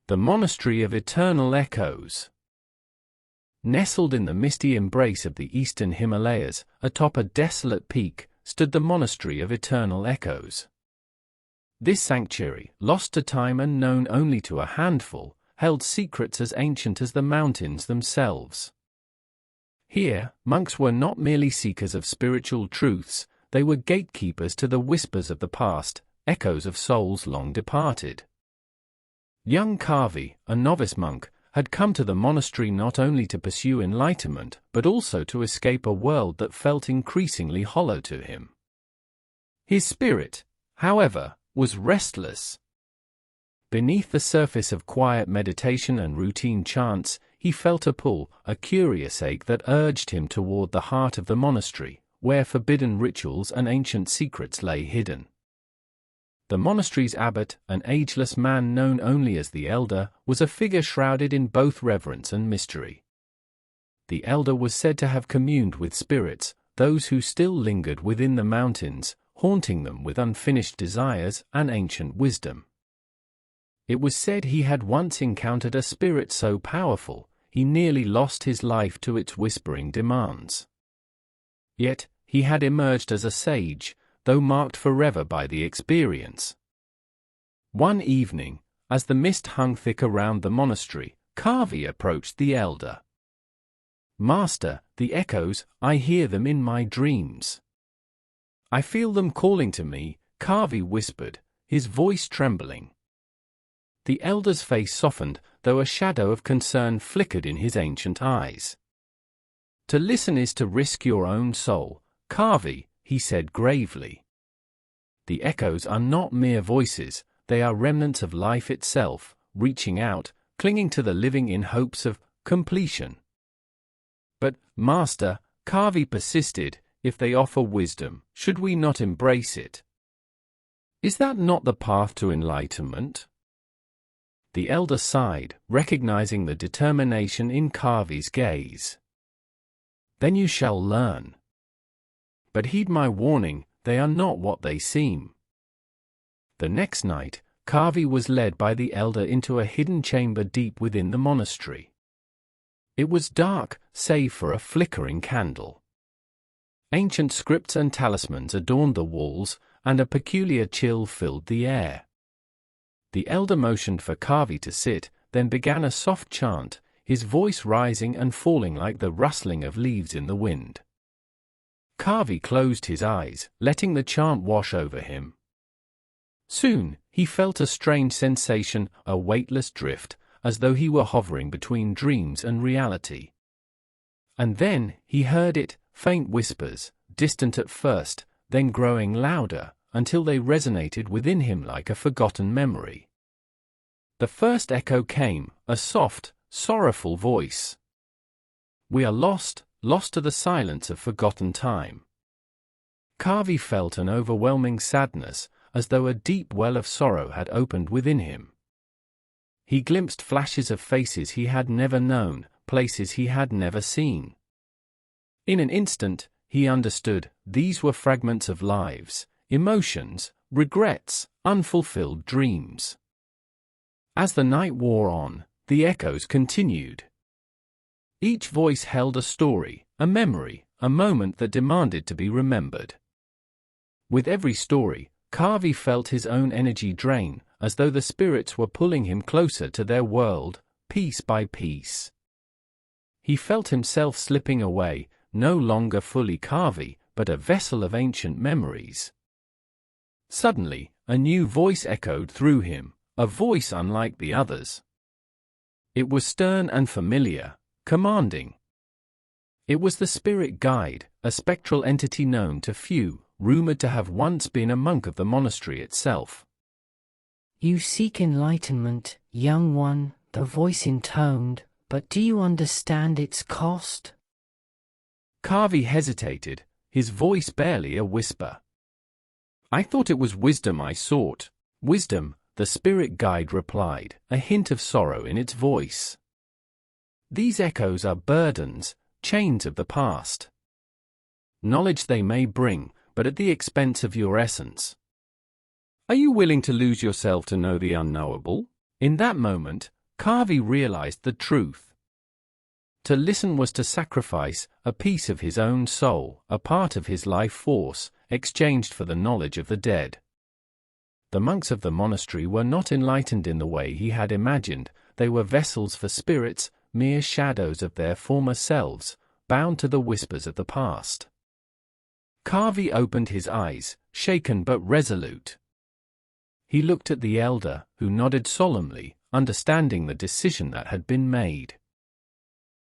The Monastery of Eternal Echoes. Nestled in the misty embrace of the Eastern Himalayas, atop a desolate peak, stood the Monastery of Eternal Echoes. This sanctuary, lost to time and known only to a handful, held secrets as ancient as the mountains themselves. Here, monks were not merely seekers of spiritual truths, they were gatekeepers to the whispers of the past, echoes of souls long departed. Young Kavi, a novice monk, had come to the monastery not only to pursue enlightenment but also to escape a world that felt increasingly hollow to him. His spirit, however, was restless. Beneath the surface of quiet meditation and routine chants, he felt a pull, a curious ache that urged him toward the heart of the monastery, where forbidden rituals and ancient secrets lay hidden. The monastery's abbot, an ageless man known only as the Elder, was a figure shrouded in both reverence and mystery. The Elder was said to have communed with spirits, those who still lingered within the mountains, haunting them with unfinished desires and ancient wisdom. It was said he had once encountered a spirit so powerful, he nearly lost his life to its whispering demands. Yet, he had emerged as a sage, though marked forever by the experience. One evening, as the mist hung thick around the monastery, Kavi approached the Elder. "Master, the echoes, I hear them in my dreams. I feel them calling to me," Kavi whispered, his voice trembling. The Elder's face softened, though a shadow of concern flickered in his ancient eyes. "To listen is to risk your own soul, Kavi," he said gravely. "The echoes are not mere voices, they are remnants of life itself, reaching out, clinging to the living in hopes of completion." "But, Master," Kavi persisted, "if they offer wisdom, should we not embrace it? Is that not the path to enlightenment?" The Elder sighed, recognizing the determination in Kavi's gaze. "Then you shall learn. But heed my warning, they are not what they seem." The next night, Kavi was led by the Elder into a hidden chamber deep within the monastery. It was dark, save for a flickering candle. Ancient scripts and talismans adorned the walls, and a peculiar chill filled the air. The Elder motioned for Kavi to sit, then began a soft chant, his voice rising and falling like the rustling of leaves in the wind. Kavi closed his eyes, letting the chant wash over him. Soon, he felt a strange sensation, a weightless drift, as though he were hovering between dreams and reality. And then, he heard it, faint whispers, distant at first, then growing louder, until they resonated within him like a forgotten memory. The first echo came, a soft, sorrowful voice. "We are lost, lost to the silence of forgotten time." Kavi felt an overwhelming sadness, as though a deep well of sorrow had opened within him. He glimpsed flashes of faces he had never known, places he had never seen. In an instant, he understood, these were fragments of lives, emotions, regrets, unfulfilled dreams. As the night wore on, the echoes continued. Each voice held a story, a memory, a moment that demanded to be remembered. With every story, Kavi felt his own energy drain, as though the spirits were pulling him closer to their world, piece by piece. He felt himself slipping away, no longer fully Kavi, but a vessel of ancient memories. Suddenly, a new voice echoed through him, a voice unlike the others. It was stern and familiar, commanding. It was the spirit guide, a spectral entity known to few, rumored to have once been a monk of the monastery itself. "You seek enlightenment, young one," the voice intoned, "but do you understand its cost?" Kavi hesitated, his voice barely a whisper. "I thought it was wisdom I sought." "Wisdom," the spirit guide replied, a hint of sorrow in its voice. "These echoes are burdens, chains of the past. Knowledge they may bring, but at the expense of your essence. Are you willing to lose yourself to know the unknowable?" In that moment, Kavi realized the truth. To listen was to sacrifice a piece of his own soul, a part of his life force, exchanged for the knowledge of the dead. The monks of the monastery were not enlightened in the way he had imagined. They were vessels for spirits, mere shadows of their former selves, bound to the whispers of the past. Kavi opened his eyes, shaken but resolute. He looked at the elder, who nodded solemnly, understanding the decision that had been made.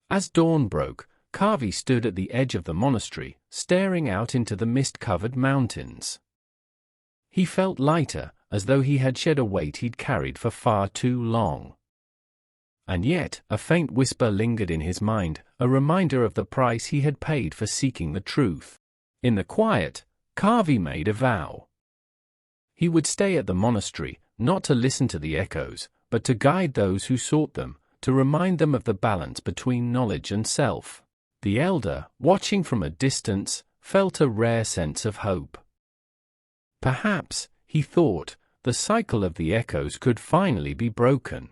As dawn broke, Kavi stood at the edge of the monastery, staring out into the mist-covered mountains. He felt lighter, as though he had shed a weight he'd carried for far too long. And yet, a faint whisper lingered in his mind, a reminder of the price he had paid for seeking the truth. In the quiet, Kavi made a vow. He would stay at the monastery, not to listen to the echoes, but to guide those who sought them, to remind them of the balance between knowledge and self. The elder, watching from a distance, felt a rare sense of hope. Perhaps, he thought, the cycle of the echoes could finally be broken.